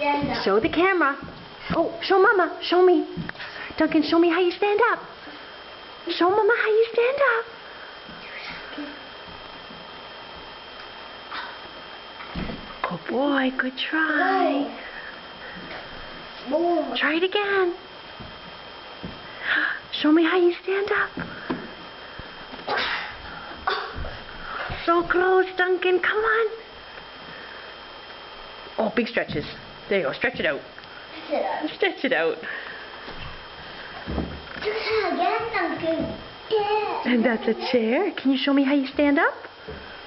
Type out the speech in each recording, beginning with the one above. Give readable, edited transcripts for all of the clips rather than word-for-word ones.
stand up. Show the camera. Oh, show Mama. Show me. Duncan, show me how you stand up. Show Mama how you stand up. Good boy. Good try. More. Try it again. Show me how you stand up. So close, Duncan. Come on. Oh, big stretches. There you go. Stretch it out. Sit up. Stretch it out. Do that again, Duncan. Yeah. And that's a chair. Can you show me how you stand up?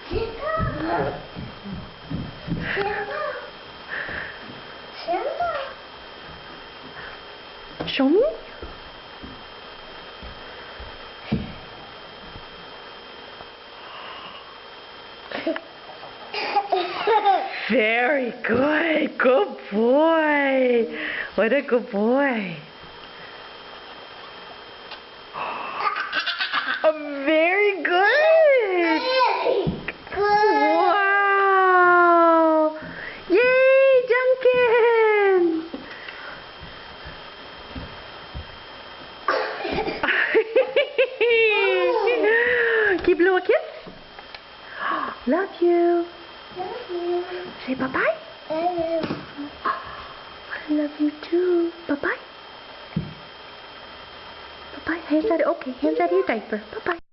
Sit up. Stand up. Stand up. Show me. Very good. Good boy. What a good boy. Very good. Wow. Yay, Duncan. Give Blue a kiss. Love you. Love you. Say bye-bye. I love you. I love you too. Bye-bye. Bye-bye. Hands out. Okay, hands out of your diaper. Bye-bye.